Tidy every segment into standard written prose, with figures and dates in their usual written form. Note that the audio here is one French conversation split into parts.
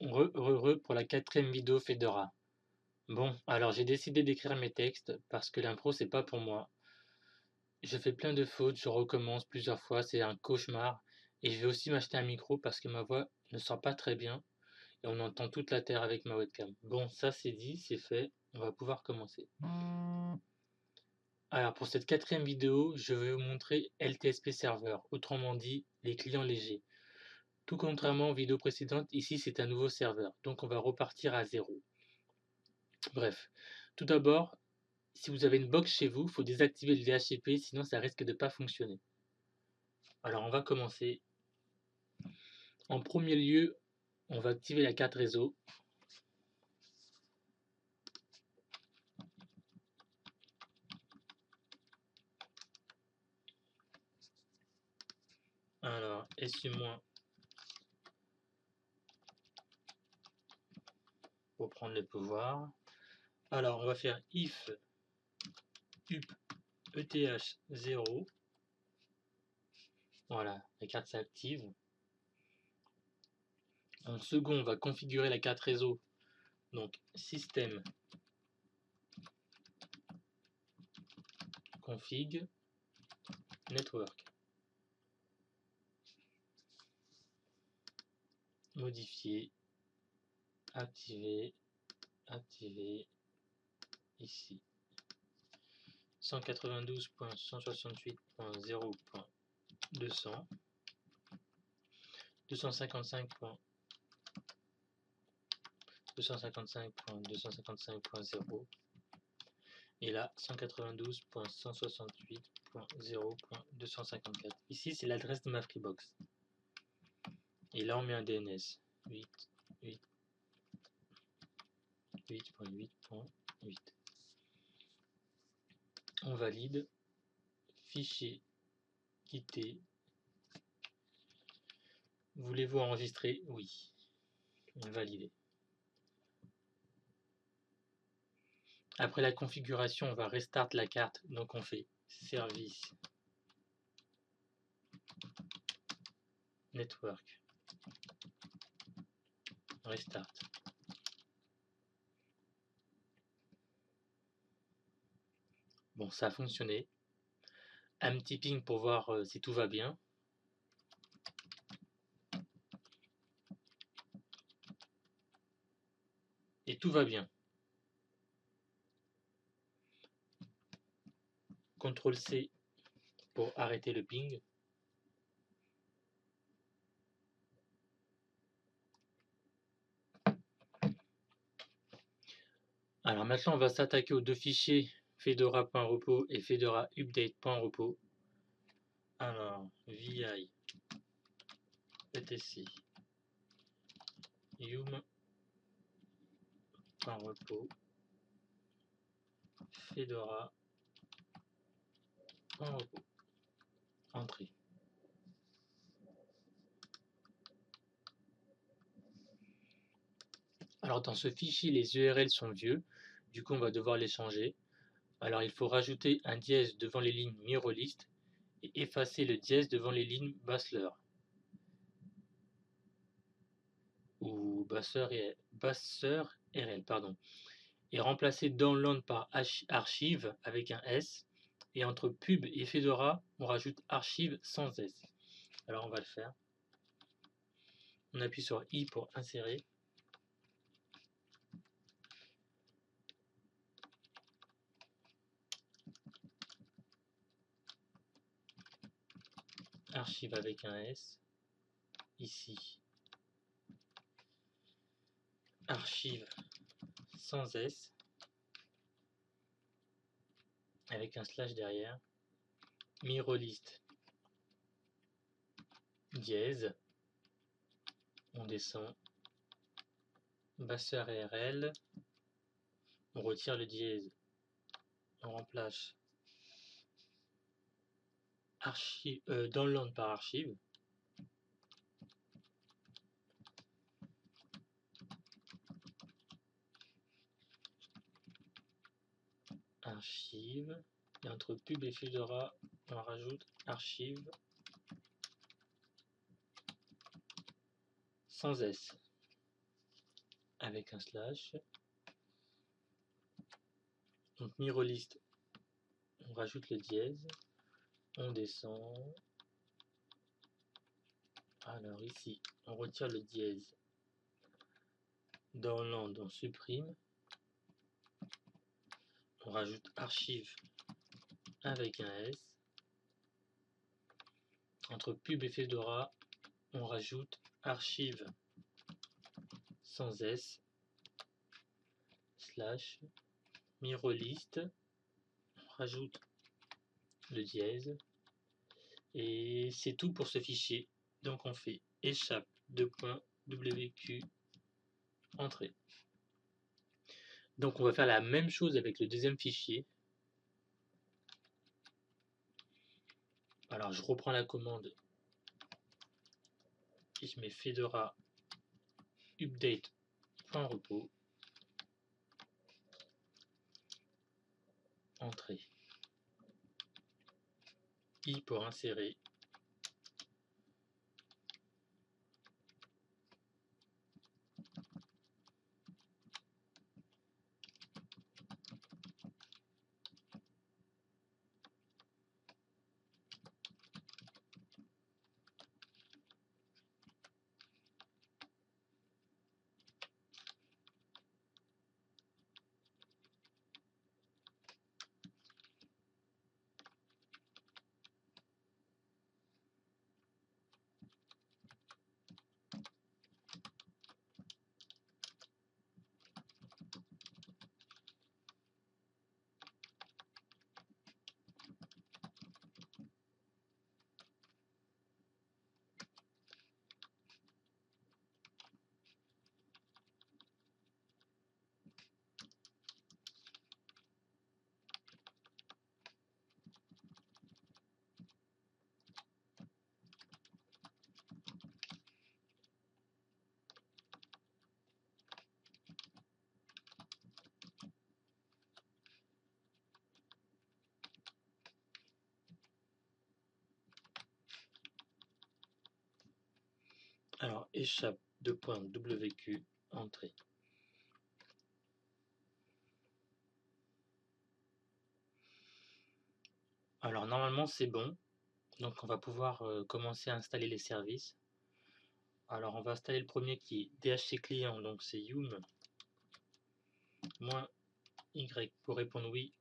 Pour la quatrième vidéo Fedora. Bon, alors j'ai décidé d'écrire mes textes parce que l'impro c'est pas pour moi. Je fais plein de fautes, je recommence plusieurs fois, c'est un cauchemar. Et je vais aussi m'acheter un micro parce que ma voix ne sort pas très bien et on entend toute la terre avec ma webcam. Bon, ça c'est dit, c'est fait, on va pouvoir commencer. Alors pour cette quatrième vidéo, je vais vous montrer LTSP Server, autrement dit les clients légers. Tout contrairement aux vidéos précédentes, ici c'est un nouveau serveur, donc on va repartir à zéro. Bref, tout d'abord, si vous avez une box chez vous, il faut désactiver le DHCP, sinon ça risque de ne pas fonctionner. Alors on va commencer. En premier lieu, on va activer la carte réseau. Alors, SU- pour prendre le pouvoir. Alors, on va faire if up ETH 0. Voilà, la carte s'active. En second, on va configurer la carte réseau. Donc, système config network. Modifier, activer, activer, ici. 192.168.0.200, 255.255.255.0 et là 192.168.0.254. Ici c'est l'adresse de ma Freebox. Et là on met un DNS 8.8.8.8. On valide. Fichier quitter. Voulez-vous enregistrer? Oui. Valider. Après la configuration, on va restart la carte. Donc on fait service network restart. Bon, ça a fonctionné. Un petit ping pour voir si tout va bien. Et tout va bien. CTRL C pour arrêter le ping. Alors maintenant, on va s'attaquer aux deux fichiers fedora.repo et fedora update.repo. Alors, vi etc yum.repo fedora.repo. Entrée. Alors dans ce fichier, les URL sont vieux, du coup on va devoir les changer. Alors il faut rajouter un dièse devant les lignes mirrorlist et effacer le dièse devant les lignes baseleur ou basseur RL, pardon. Et remplacer download par archive avec un S. Et entre pub et Fedora, on rajoute archive sans S. Alors on va le faire. On appuie sur I pour insérer. Archive avec un S. Ici. Archive sans S. Avec un slash derrière. Mirrorlist dièse. On descend. Basseur RL. On retire le dièse. On remplace download par archive. Archive. Et entre pub et Fedora, on rajoute archive sans S. avec un slash. Donc mirrorlist, on rajoute le dièse, on descend. Alors ici, on retire le dièse. Dans land, on supprime. On rajoute archive avec un S. Entre pub et Fedora, on rajoute archive sans S, slash, mirrorlist, on rajoute le dièse, et c'est tout pour ce fichier. Donc on fait échappe .wq entrée. Donc on va faire la même chose avec le deuxième fichier. Alors je reprends la commande et je mets Fedora update.repos entrée. I pour insérer. Alors échappe .wq entrée. Alors normalement c'est bon, donc on va pouvoir commencer à installer les services. Alors on va installer le premier qui est DHC client, donc c'est yum -y pour répondre oui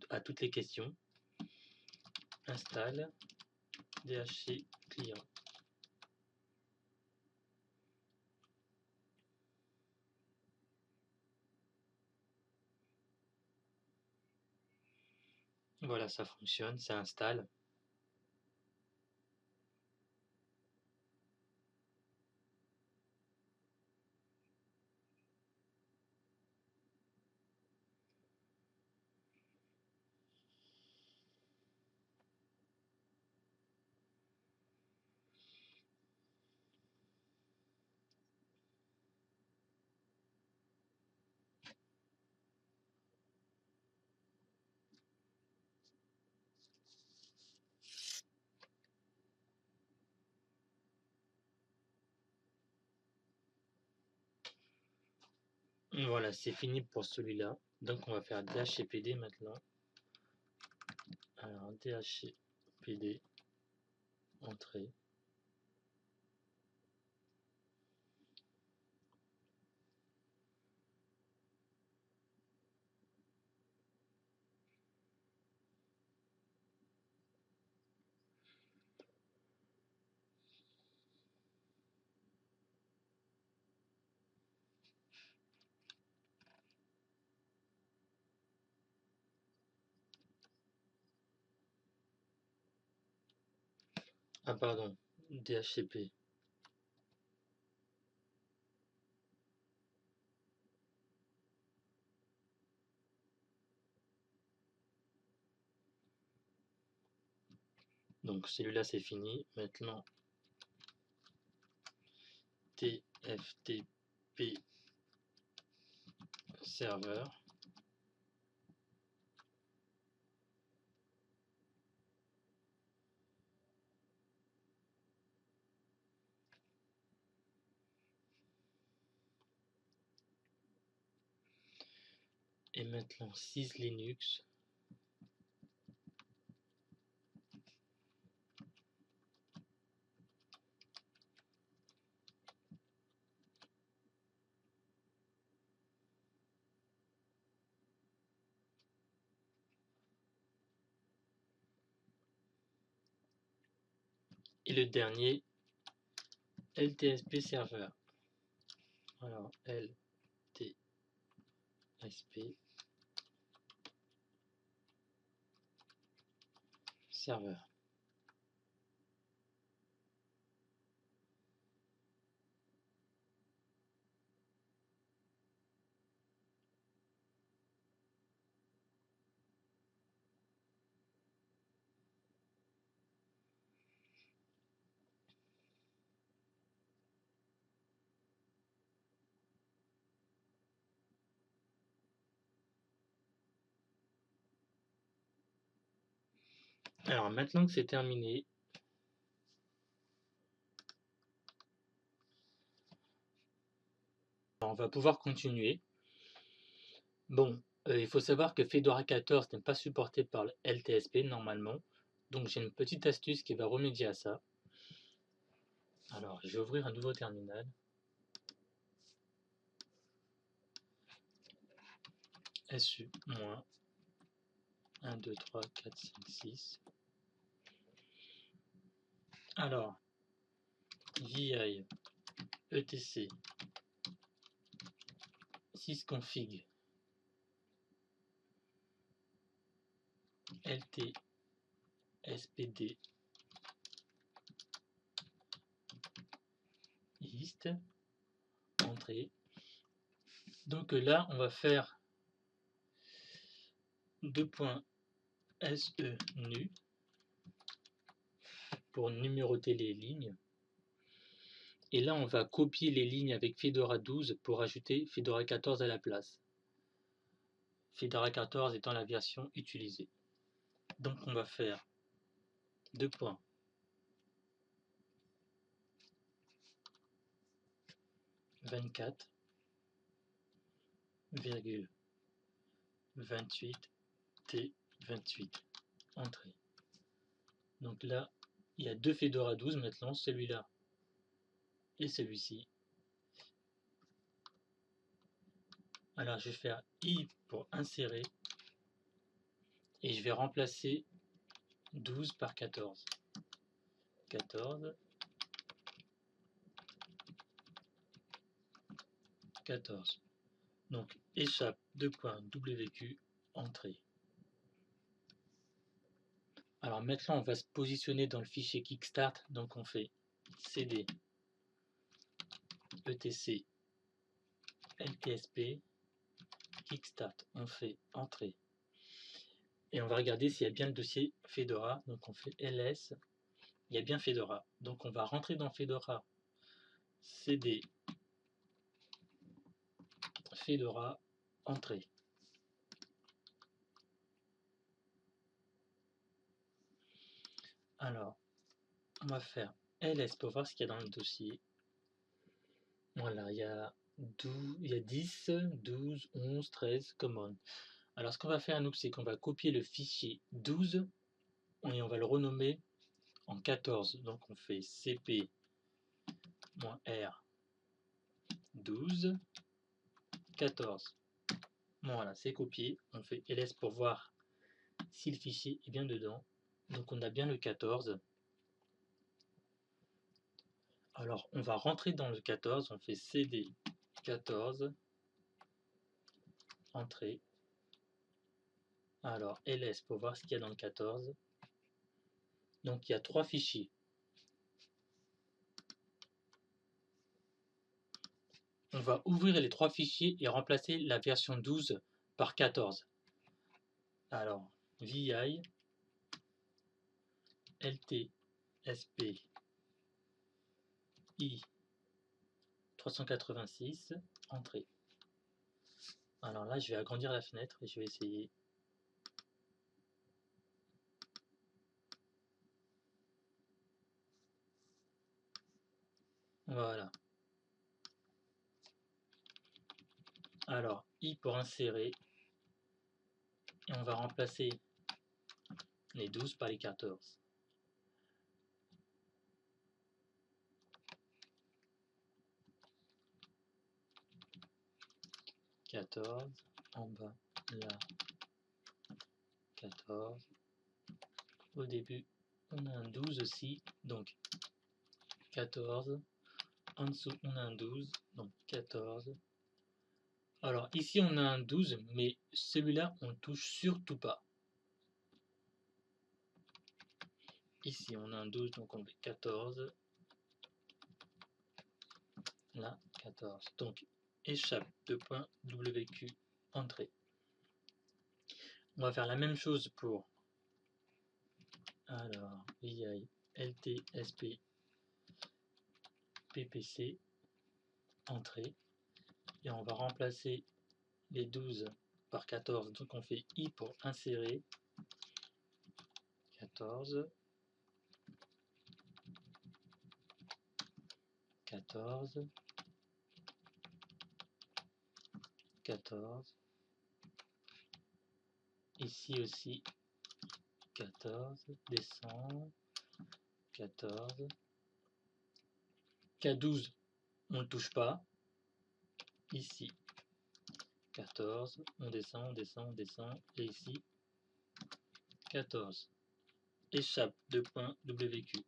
à toutes les questions. Installe DHC client. Voilà, ça fonctionne, ça installe. Voilà, c'est fini pour celui-là. Donc on va faire DHCPD maintenant. Alors DHCPD, entrée. Ah pardon, DHCP. Donc celui-là c'est fini. Maintenant TFTP serveur. Et maintenant syslinux. Et le dernier, LTSP serveur. Alors LTSP serveur. Alors maintenant que c'est terminé, on va pouvoir continuer. Bon, il faut savoir que Fedora 14 n'est pas supporté par le LTSP normalement, donc j'ai une petite astuce qui va remédier à ça. Alors, je vais ouvrir un nouveau terminal. SU- 1, 2, 3, 4, 5, 6. Alors, VI, ETC, sysconfig, LT, SPD, list, entrée. Donc là, on va faire 2.SE nu pour numéroter les lignes. Et là, on va copier les lignes avec Fedora 12 pour ajouter Fedora 14 à la place. Fedora 14 étant la version utilisée. Donc on va faire 2 points. 24, 28 T28 entrée. Donc là, il y a deux Fedora 12 maintenant, celui-là et celui-ci. Alors je vais faire I pour insérer et je vais remplacer 12 par 14. 14, 14. Donc échappe 2.wq entrée. Alors maintenant on va se positionner dans le fichier Kickstart, donc on fait cd etc ltsp Kickstart, on fait entrée et on va regarder s'il y a bien le dossier Fedora, donc on fait ls, il y a bien Fedora, donc on va rentrer dans Fedora, cd Fedora, entrée. Alors on va faire ls pour voir ce qu'il y a dans le dossier. Voilà, il y a 10, 12, 11, 13 common. Alors ce qu'on va faire nous, c'est qu'on va copier le fichier 12 et on va le renommer en 14. Donc on fait cp-r 12 14. Voilà, c'est copié. On fait ls pour voir si le fichier est bien dedans. Donc on a bien le 14. Alors on va rentrer dans le 14. On fait cd 14 entrée. Alors ls pour voir ce qu'il y a dans le 14. Donc il y a 3 fichiers. On va ouvrir les 3 fichiers et remplacer la version 12 par 14. Alors, VI, LTSP, I 386, entrée. Alors là, je vais agrandir la fenêtre et je vais essayer. Voilà. Alors, I pour insérer. et on va remplacer les 12 par les 14. En bas, là, 14. Au début, on a un 12 aussi, donc 14. En dessous, on a un 12, donc 14. Alors ici, on a un 12, mais celui-là, on ne touche surtout pas. Ici, on a un 12, donc on fait 14. Là, 14. Donc, échappe, 2 points, WQ, entrée. On va faire la même chose pour, alors, VI, LT, SP, PPC, entrée. Et on va remplacer les 12 par 14. Donc, on fait I pour insérer. 14. 14. 14. Ici aussi, 14. Descend. 14. K12, on ne le touche pas. Ici, 14. On descend, on descend, on descend. Et ici, 14. Échappe, 2 points, WQ.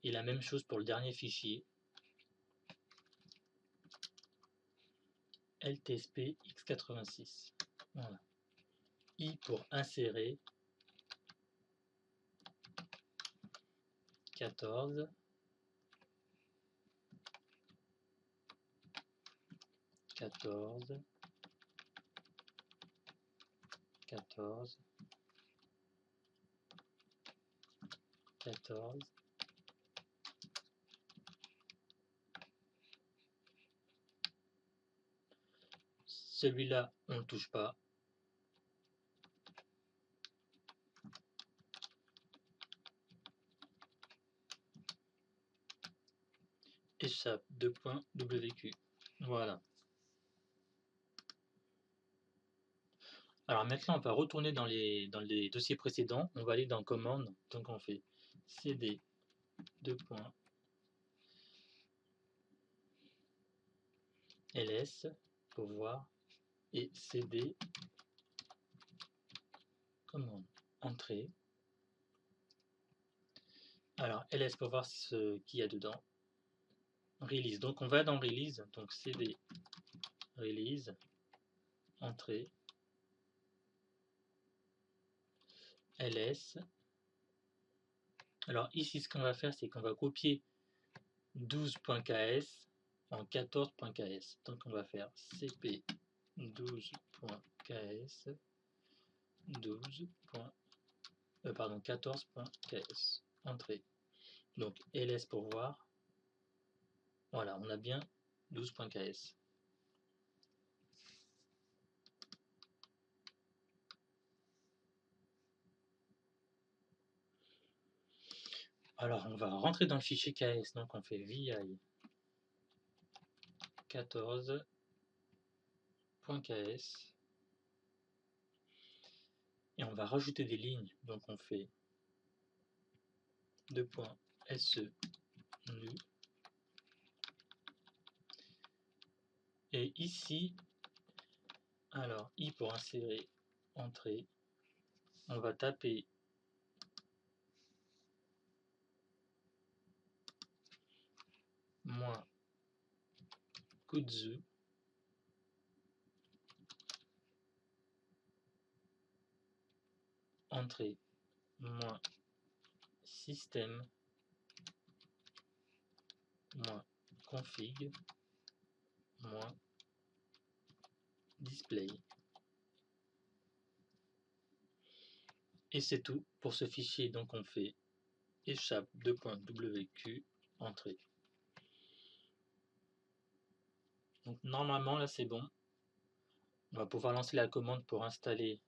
Et la même chose pour le dernier fichier. LTSP x86. Voilà. I pour insérer. 14. 14. 14. 14. Celui-là, on ne le touche pas. Échappe, 2 points, WQ. Voilà. Alors maintenant, on va retourner dans les dossiers précédents. On va aller dans commande. Donc on fait cd 2 points ls pour voir et cd commande entrée. Alors ls pour voir ce qu'il y a dedans. Release. Donc on va dans release. Donc cd release entrée ls. Alors ici, ce qu'on va faire, c'est qu'on va copier 12.ks en 14.ks. Donc on va faire cp 12.ks 14.ks entrée. Donc ls pour voir. Voilà, on a bien 12.ks. Alors on va rentrer dans le fichier ks. Donc on fait vi 14.ks et on va rajouter des lignes. Donc on fait 2.se nu. Et ici, alors i pour insérer entrée, on va taper moins kudzu entrée moins système moins config moins display. Et c'est tout pour ce fichier. Donc on fait échappe 2.wq entrée. Donc normalement là c'est bon. On va pouvoir lancer la commande pour installer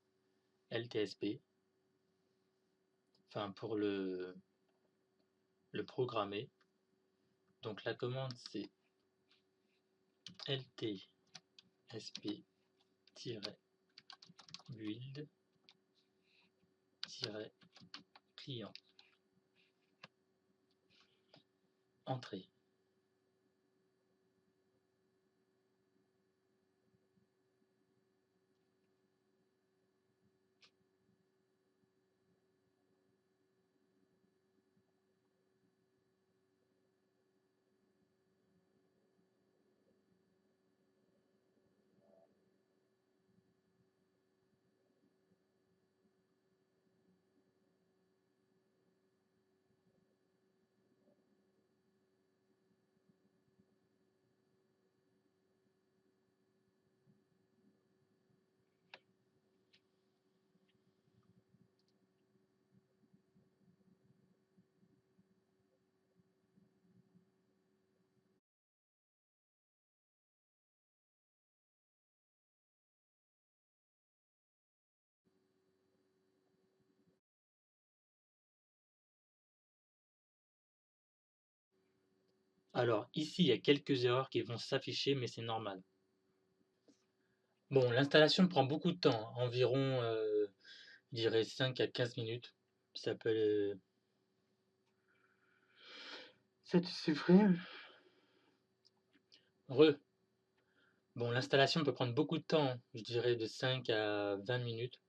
LTSP. Enfin pour le programmer. Donc la commande c'est ltsp build-client. Entrée. Alors ici, il y a quelques erreurs qui vont s'afficher, mais c'est normal. Bon, l'installation prend beaucoup de temps, environ, je dirais 5 à 15 minutes. Ça peut satisfaire. Bon, l'installation peut prendre beaucoup de temps, je dirais de 5 à 20 minutes.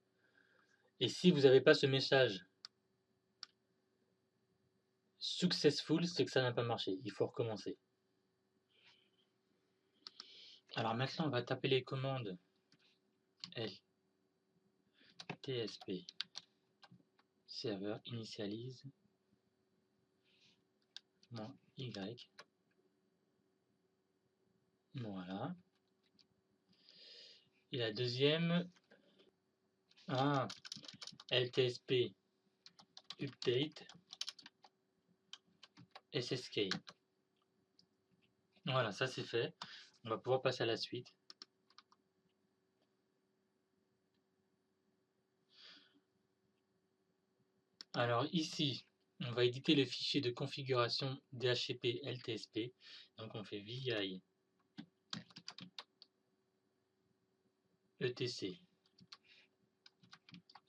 Et si vous n'avez pas ce message successful, c'est que ça n'a pas marché. Il faut recommencer. Alors maintenant, on va taper les commandes ltsp serveur initialise -y. Voilà. Et la deuxième, ltsp update ssk. Voilà, ça c'est fait. On va pouvoir passer à la suite. Alors ici, on va éditer le fichier de configuration DHCP LTSP. Donc on fait VI etc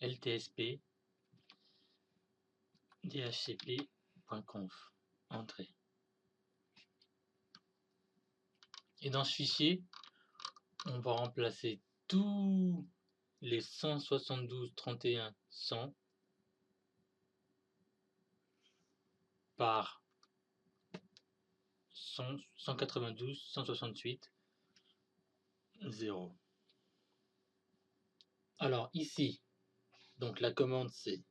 LTSP dhcp.conf. Entrée. Et dans ce fichier, on va remplacer tous les 172.31.100 par 192.168.0. Alors ici, donc la commande c'est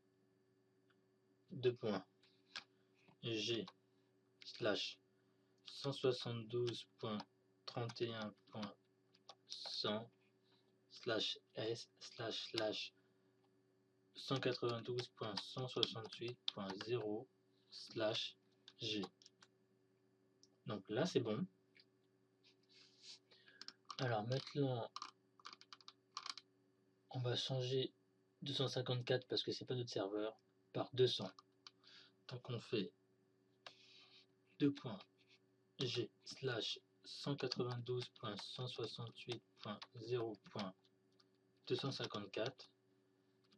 :g slash 172.31.100 slash s slash 192.168.0 slash g. Donc là c'est bon. Alors maintenant on va changer 254 parce que c'est pas notre serveur par 200. Donc on fait :g slash 192.168.0.254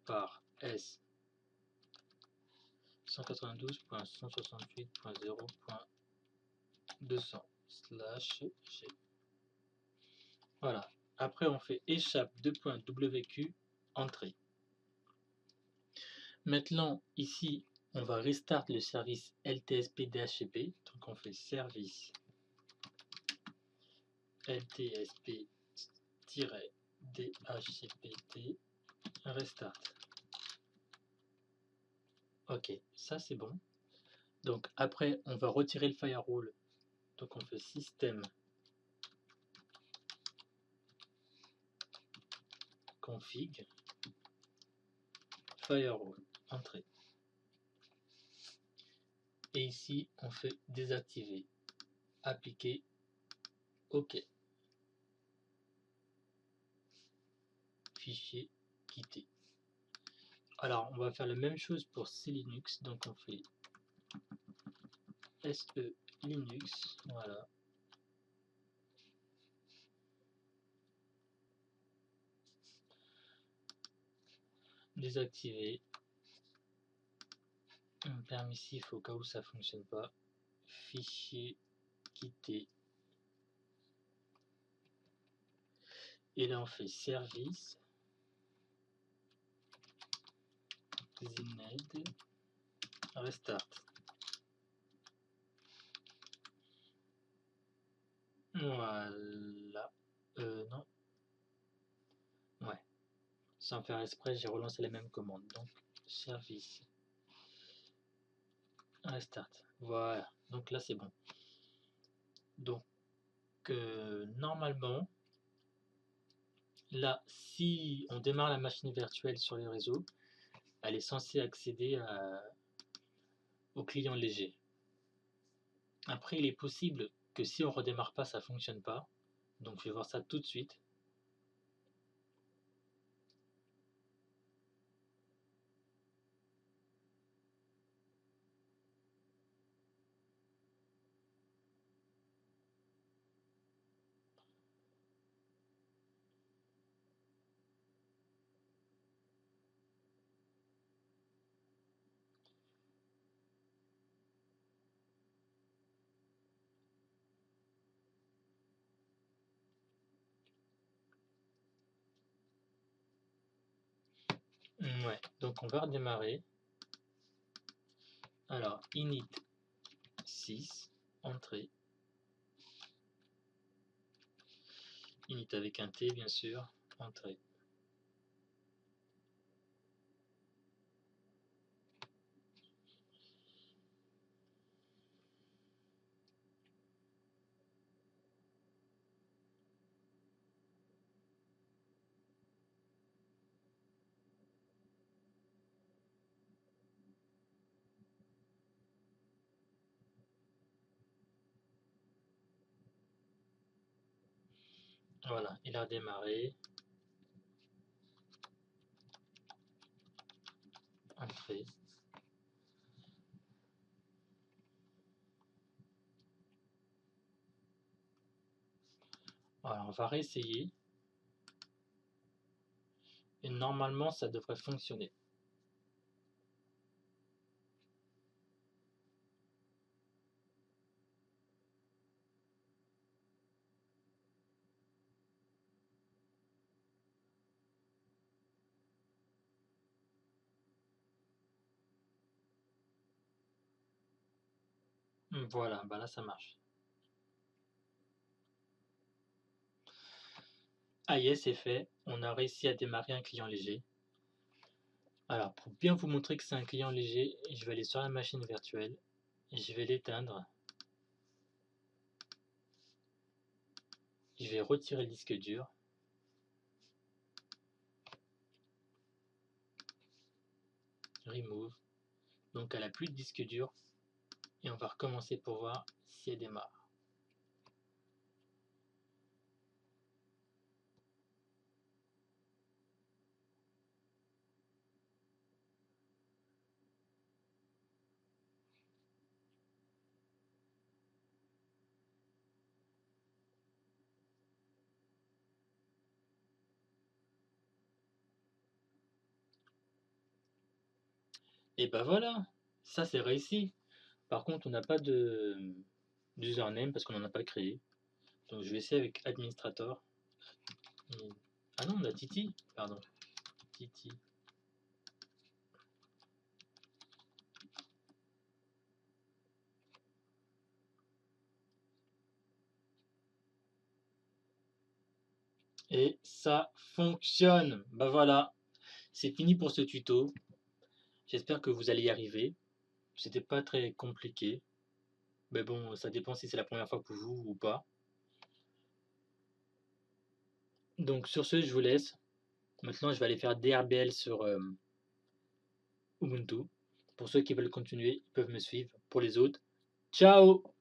par s 192.168.0.200 slash g. Voilà. Après on fait échappe:/wq entrée. Maintenant ici on va restart le service LTSP DHCP. Donc on fait service LTSP-DHCPT restart. Ok, ça c'est bon. Donc après on va retirer le firewall. Donc on fait système config firewall entrée. Et ici on fait désactiver, appliquer, ok. Fichier quitter. Alors on va faire la même chose pour CLinux. Donc on fait SE Linux, voilà. désactiver. Permissif au cas où ça fonctionne pas. Fichier, quitter. Et là on fait service, Zined, restart. Voilà. Non. Ouais. Sans faire exprès, j'ai relancé la même commande. Donc, service. Restart. Voilà. Donc là, c'est bon. Donc, normalement, là, si on démarre la machine virtuelle sur les réseaux, elle est censée accéder au client léger. Après, il est possible que si on redémarre pas, ça fonctionne pas. Donc, je vais voir ça tout de suite. Ouais, donc on va redémarrer. Alors, init 6, entrée. Init avec un T, bien sûr, entrée. Voilà, il a redémarré. Entrée. Voilà, on va réessayer. Et normalement, ça devrait fonctionner. Voilà, bah là ça marche. Ah yes, c'est fait. On a réussi à démarrer un client léger. Alors, pour bien vous montrer que c'est un client léger, je vais aller sur la machine virtuelle. Et je vais l'éteindre. Je vais retirer le disque dur. Remove. Donc elle n'a plus de disque dur. Et on va recommencer pour voir si elle démarre. Et bah voilà, ça c'est réussi. Par contre, on n'a pas d'username parce qu'on n'en a pas créé. Donc je vais essayer avec administrator. Ah non, on a Titi, pardon. Titi. Et ça fonctionne. Bah voilà, c'est fini pour ce tuto. J'espère que vous allez y arriver. C'était pas très compliqué. Mais bon, ça dépend si c'est la première fois pour vous ou pas. Donc sur ce, je vous laisse. Maintenant, je vais aller faire DRBL sur Ubuntu. Pour ceux qui veulent continuer, ils peuvent me suivre. Pour les autres, ciao!